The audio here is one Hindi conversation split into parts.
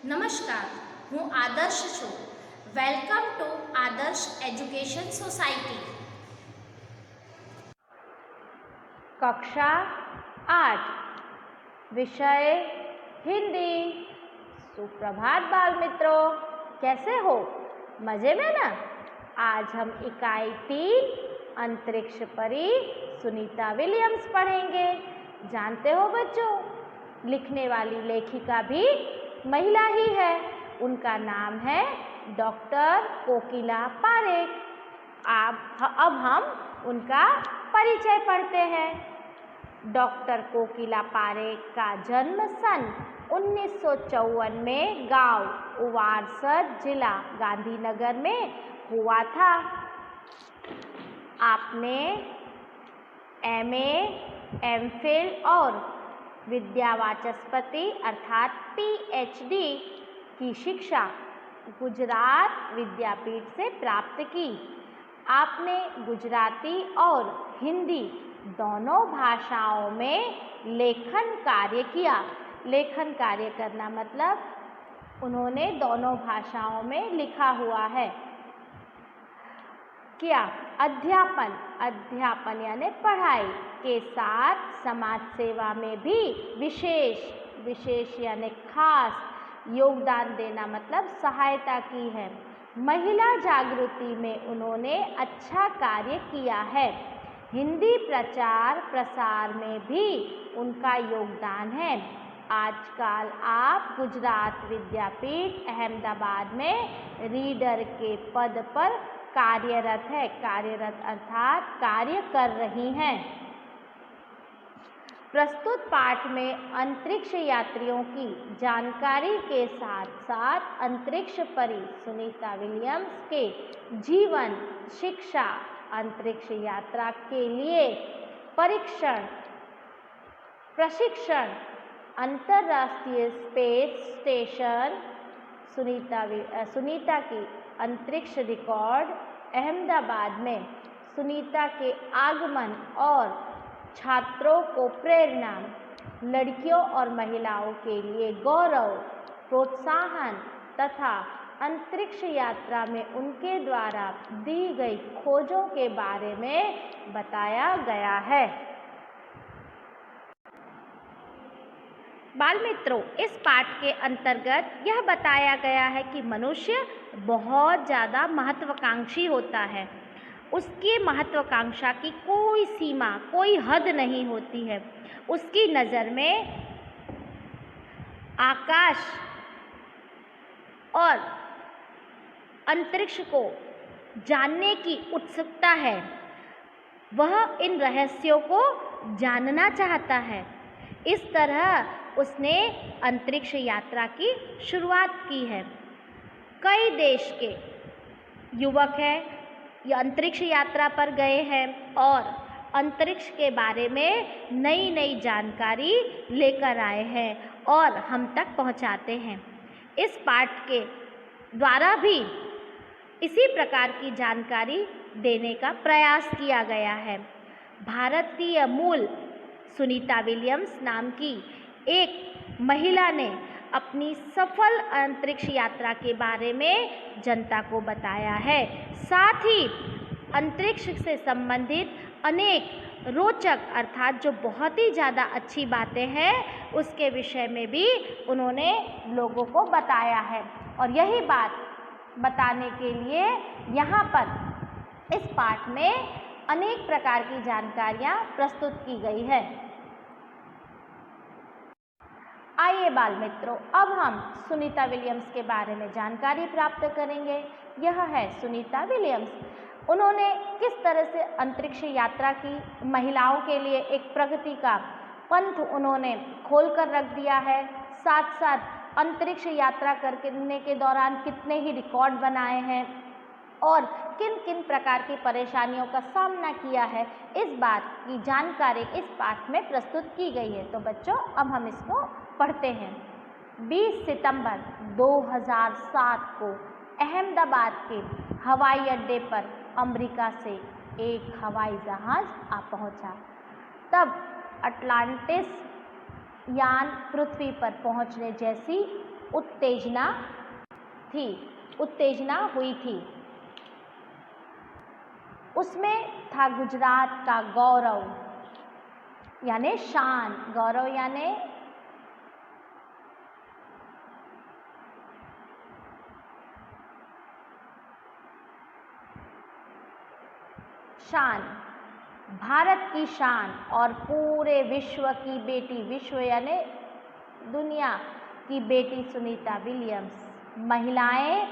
નમસ્કાર, હું આદર્શ છું. વેલકમ ટુ આદર્શ એજ્યુકેશન સોસાયટી. कक्षा 8 विषय हिंदी। सुप्रभात बाल मित्रों, कैसे हो? मजे में ना? आज हम इकाई 3 अंतरिक्ष परी सुनीता विलियम्स पढ़ेंगे। जानते हो बच्चों, लिखने वाली लेखिका भी महिला ही है। उनका नाम है डॉक्टर कोकिला पारेख। अब हम उनका परिचय पढ़ते हैं। डॉक्टर कोकिला पारेख का जन्म सन 1954 में गांव उवारसद, जिला गांधीनगर में हुआ था। आपने MA, MPhil और विद्यावाचस्पति अर्थात PhD की शिक्षा गुजरात विद्यापीठ से प्राप्त की। आपने गुजराती और हिंदी दोनों भाषाओं में लेखन कार्य किया। लेखन कार्य करना मतलब उन्होंने दोनों भाषाओं में लिखा हुआ है। क्या? अध्यापन यानी पढ़ाई के साथ समाज सेवा में भी विशेष यानी खास योगदान देना मतलब सहायता की है। महिला जागृति में उन्होंने अच्छा कार्य किया है। हिंदी प्रचार प्रसार में भी उनका योगदान है। आजकल आप गुजरात विद्यापीठ अहमदाबाद में रीडर के पद पर कार्यरत अर्थात कार्य कर रही हैं। प्रस्तुत पाठ में अंतरिक्ष यात्रियों की जानकारी के साथ साथ अंतरिक्ष परी सुनीता विलियम्स के जीवन, शिक्षा, अंतरिक्ष यात्रा के लिए प्रशिक्षण, अंतर्राष्ट्रीय स्पेस स्टेशन, सुनीता की अंतरिक्ष रिकॉर्ड, अहमदाबाद में सुनीता के आगमन और छात्रों को प्रेरणा, लड़कियों और महिलाओं के लिए गौरव, प्रोत्साहन तथा अंतरिक्ष यात्रा में उनके द्वारा दी गई खोजों के बारे में बताया गया है। बाल मित्रों, इस पाठ के अंतर्गत यह बताया गया है कि मनुष्य बहुत ज़्यादा महत्वाकांक्षी होता है। उसकी महत्वाकांक्षा की कोई सीमा, कोई हद नहीं होती है। उसकी नज़र में आकाश और अंतरिक्ष को जानने की उत्सुकता है। वह इन रहस्यों को जानना चाहता है। इस तरह उसने अंतरिक्ष यात्रा की शुरुआत की है। कई देश के युवक हैं या अंतरिक्ष यात्रा पर गए हैं और अंतरिक्ष के बारे में नई जानकारी लेकर आए हैं और हम तक पहुंचाते हैं। इस पाठ के द्वारा भी इसी प्रकार की जानकारी देने का प्रयास किया गया है। भारतीय मूल सुनीता विलियम्स नाम की एक महिला ने अपनी सफल अंतरिक्ष यात्रा के बारे में जनता को बताया है। साथ ही अंतरिक्ष से संबंधित अनेक रोचक अर्थात जो बहुत ही ज़्यादा अच्छी बातें हैं उसके विषय में भी उन्होंने लोगों को बताया है। और यही बात बताने के लिए यहाँ पर इस पाठ में अनेक प्रकार की जानकारियाँ प्रस्तुत की गई है। आइए बाल मित्रों, अब हम सुनीता विलियम्स के बारे में जानकारी प्राप्त करेंगे। यह है सुनीता विलियम्स। उन्होंने किस तरह से अंतरिक्ष यात्रा की, महिलाओं के लिए एक प्रगति का पंथ उन्होंने खोल कर रख दिया है। साथ साथ अंतरिक्ष यात्रा करने के दौरान कितने ही रिकॉर्ड बनाए हैं और किन किन प्रकार की परेशानियों का सामना किया है, इस बात की जानकारी इस पाठ में प्रस्तुत की गई है। तो बच्चों, अब हम इसको पढ़ते हैं। 20 सितंबर 2007 को अहमदाबाद के हवाई अड्डे पर अमेरिका से एक हवाई जहाज़ आ पहुंचा। तब अटलांटिस यान पृथ्वी पर पहुंचने जैसी उत्तेजना हुई थी। उसमें था गुजरात का गौरव यानी शान, गौरव यानी शान, भारत की शान और पूरे विश्व की बेटी, विश्व यानी दुनिया की बेटी सुनीता विलियम्स। महिलाएं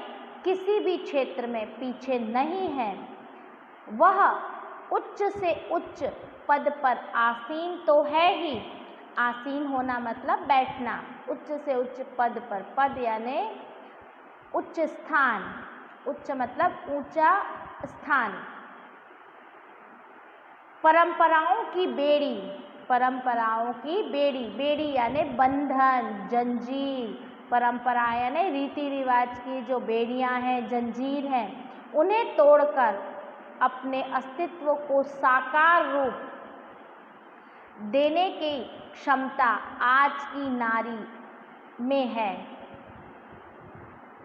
किसी भी क्षेत्र में पीछे नहीं हैं। वह उच्च से उच्च पद पर आसीन तो है ही, आसीन होना मतलब बैठना, उच्च से उच्च पद पर, पद यानी उच्च स्थान, उच्च मतलब ऊंचा स्थान। परंपराओं की बेड़ी, परंपराओं की बेड़ी, बेड़ी यानी बंधन, जंजीर, परंपरा यानी रीति रिवाज की जो बेड़ियां हैं, जंजीर हैं, उन्हें तोड़कर अपने अस्तित्व को साकार रूप देने की क्षमता आज की नारी में है,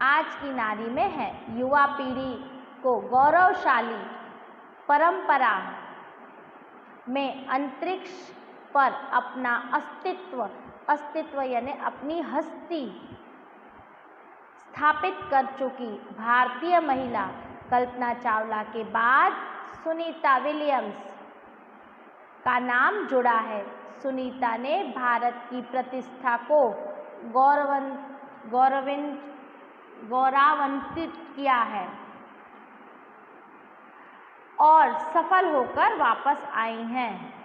आज की नारी में है। युवा पीढ़ी को गौरवशाली परंपरा में अंतरिक्ष पर अपना अस्तित्व यानी अपनी हस्ती स्थापित कर चुकी भारतीय महिला कल्पना चावला के बाद सुनीता विलियम्स का नाम जुड़ा है। सुनीता ने भारत की प्रतिष्ठा को गौरवान्वित किया है और सफल होकर वापस आई हैं।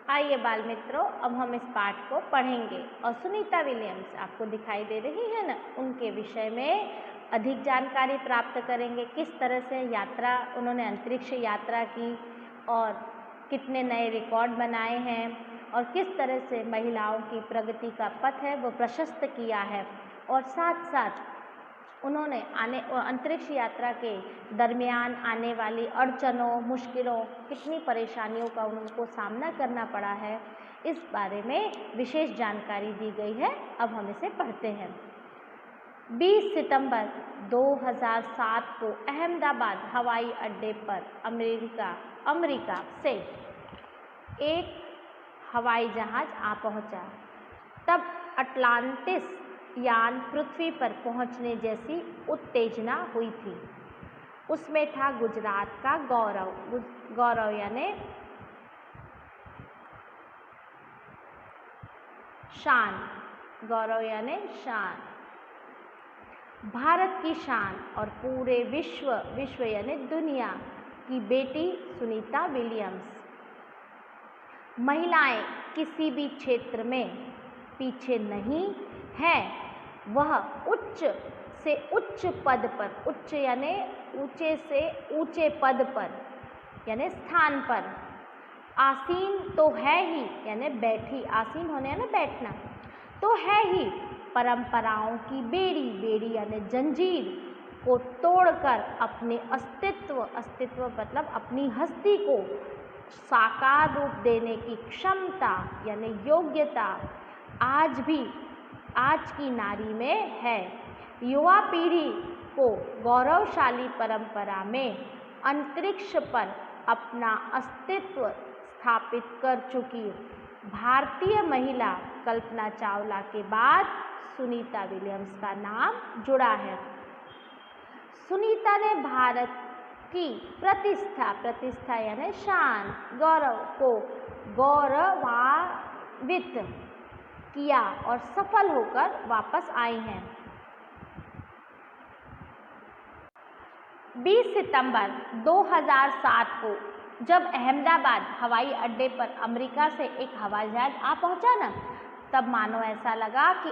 आइए बाल मित्रों, अब हम इस पाठ को पढ़ेंगे और सुनीता विलियम्स आपको दिखाई दे रही है ना, उनके विषय में अधिक जानकारी प्राप्त करेंगे। किस तरह से यात्रा, उन्होंने अंतरिक्ष यात्रा की और कितने नए रिकॉर्ड बनाए हैं और किस तरह से महिलाओं की प्रगति का पथ है वो प्रशस्त किया है, और साथ साथ उन्होंने अंतरिक्ष यात्रा के दरमियान आने वाली अड़चनों, मुश्किलों, कितनी परेशानियों का उनको सामना करना पड़ा है, इस बारे में विशेष जानकारी दी गई है। अब हम इसे पढ़ते हैं। 20 सितंबर 2007 को अहमदाबाद हवाई अड्डे पर अमेरिका से एक हवाई जहाज आ पहुंचा। तब अटलांटिस यान पृथ्वी पर पहुंचने जैसी उत्तेजना हुई थी। उसमें था गुजरात का गौरव यानी शान, गौरव यानी शान, भारत की शान और पूरे विश्व यानी दुनिया की बेटी सुनीता विलियम्स। महिलाएं किसी भी क्षेत्र में पीछे नहीं है। वह उच्च से उच्च पद पर, उच्च यानी ऊंचे से ऊंचे पद पर यानी स्थान पर, आसीन तो है ही यानी बैठी, आसीन होने यानी बैठना तो है ही, परंपराओं की बेड़ी यानी जंजीर को तोड़कर अपने अस्तित्व मतलब अपनी हस्ती को साकार रूप देने की क्षमता यानी योग्यता आज की नारी में है। युवा पीढ़ी को गौरवशाली परंपरा में अंतरिक्ष पर अपना अस्तित्व स्थापित कर चुकी भारतीय महिला कल्पना चावला के बाद सुनीता विलियम्स का नाम जुड़ा है। सुनीता ने भारत की प्रतिष्ठा यानी शान, गौरव को गौरवान्वित किया और सफल होकर वापस आई हैं। 20 सितंबर 2007 को जब अहमदाबाद हवाई अड्डे पर अमेरिका से एक हवाई जहाज आ पहुंचा ना, तब मानो ऐसा लगा कि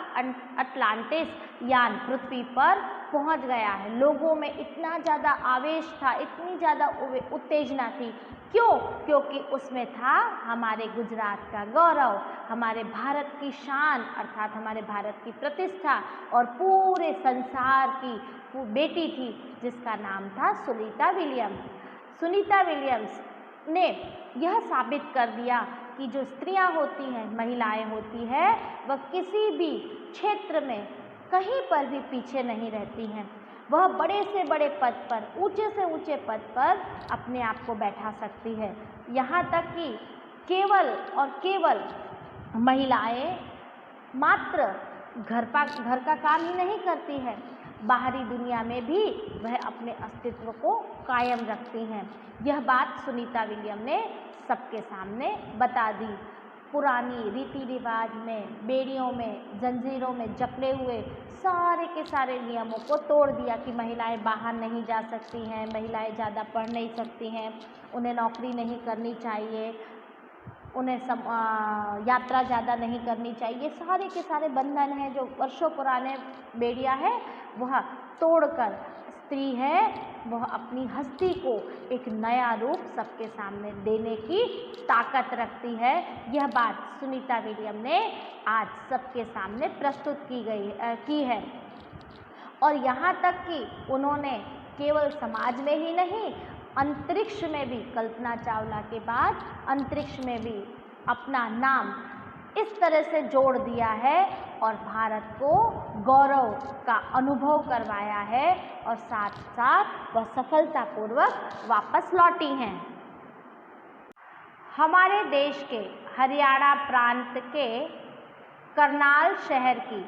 अटलांटिस यान पृथ्वी पर पहुंच गया है। लोगों में इतना ज़्यादा आवेश था, इतनी ज़्यादा उत्तेजना थी। क्यों? क्योंकि उसमें था हमारे गुजरात का गौरव, हमारे भारत की शान अर्थात हमारे भारत की प्रतिष्ठा और पूरे संसार की बेटी थी जिसका नाम था सुनीता विलियम्स। सुनीता विलियम्स ने यह साबित कर दिया कि जो स्त्रियां होती हैं, महिलाएं होती हैं, वह किसी भी क्षेत्र में कहीं पर भी पीछे नहीं रहती हैं। वह बड़े से बड़े पद पर, ऊंचे से ऊंचे पद पर अपने आप को बैठा सकती है। यहाँ तक कि केवल और केवल महिलाएं मात्र घर का काम ही नहीं करती है, बाहरी दुनिया में भी वह अपने अस्तित्व को कायम रखती हैं। यह बात सुनीता विलियम ने सबके सामने बता दी। पुरानी रीति रिवाज में, बेड़ियों में, जंजीरों में जकड़े हुए सारे के सारे नियमों को तोड़ दिया कि महिलाएं बाहर नहीं जा सकती हैं, महिलाएं ज़्यादा पढ़ नहीं सकती हैं, उन्हें नौकरी नहीं करनी चाहिए, उन्हें यात्रा ज़्यादा नहीं करनी चाहिए। सारे के सारे बंधन हैं जो वर्षों पुराने बेड़िया है, वह तोड़कर स्त्री है वह अपनी हस्ती को एक नया रूप सबके सामने देने की ताकत रखती है। यह बात सुनीता विलियम ने आज सबके सामने प्रस्तुत की है। और यहाँ तक कि उन्होंने केवल समाज में ही नहीं, अंतरिक्ष में भी, कल्पना चावला के बाद अंतरिक्ष में भी अपना नाम इस तरह से जोड़ दिया है और भारत को गौरव का अनुभव करवाया है और साथ साथ वह सफलतापूर्वक वापस लौटी हैं। हमारे देश के हरियाणा प्रांत के करनाल शहर की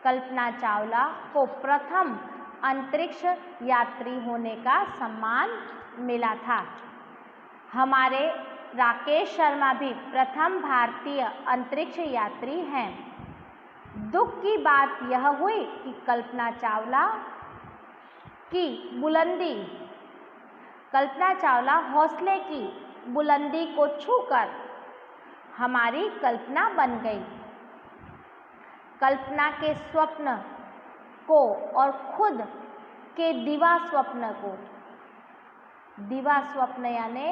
कल्पना चावला को प्रथम अंतरिक्ष यात्री होने का सम्मान मिला था। हमारे राकेश शर्मा भी प्रथम भारतीय अंतरिक्ष यात्री हैं। दुख की बात यह हुई कि कल्पना चावला हौसले की बुलंदी को छूकर हमारी कल्पना बन गई। कल्पना के स्वप्न को और खुद के दिवा स्वप्न को, दिवा स्वप्न यानी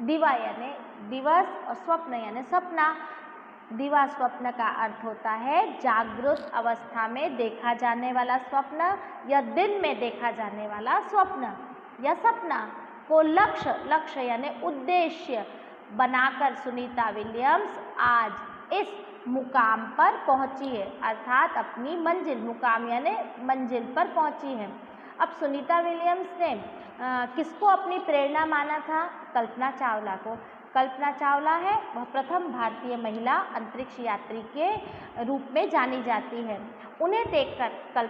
दिवा यानी दिवस और स्वप्न यानी सपना। दिवा स्वप्न का अर्थ होता है जागृत अवस्था में देखा जाने वाला स्वप्न या दिन में देखा जाने वाला स्वप्न या सपना को लक्ष्य यानी उद्देश्य बनाकर सुनीता विलियम्स आज इस मुकाम पर पहुंची है, अर्थात अपनी मंजिल, मुकाम यानी मंजिल पर पहुंची है। अब सुनीता विलियम्स ने किसको अपनी प्रेरणा माना था? कल्पना चावला को। कल्पना चावला है वह प्रथम भारतीय महिला अंतरिक्ष यात्री के रूप में जानी जाती है। उन्हें देखकर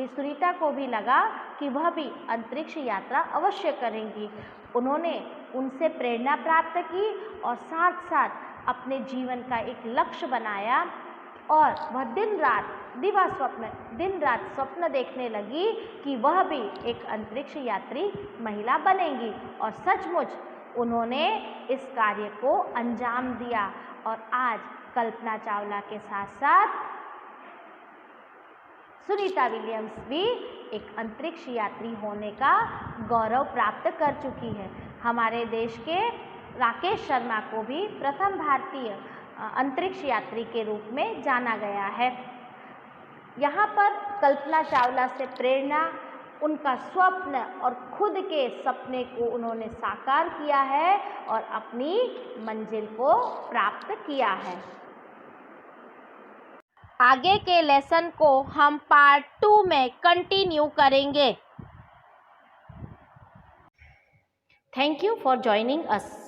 सुनीता को भी लगा कि वह भी अंतरिक्ष यात्रा अवश्य करेंगी। उन्होंने उनसे प्रेरणा प्राप्त की और साथ साथ अपने जीवन का एक लक्ष्य बनाया और वह दिन रात स्वप्न देखने लगी कि वह भी एक अंतरिक्ष यात्री महिला बनेंगी और सचमुच उन्होंने इस कार्य को अंजाम दिया और आज कल्पना चावला के साथ साथ सुनीता विलियम्स भी एक अंतरिक्ष यात्री होने का गौरव प्राप्त कर चुकी है। हमारे देश के राकेश शर्मा को भी प्रथम भारतीय अंतरिक्ष यात्री के रूप में जाना गया है। यहाँ पर कल्पना चावला से प्रेरणा, उनका स्वप्न और खुद के सपने को उन्होंने साकार किया है और अपनी मंजिल को प्राप्त किया है। आगे के लेसन को हम पार्ट 2 में कंटिन्यू करेंगे। Thank you for joining us.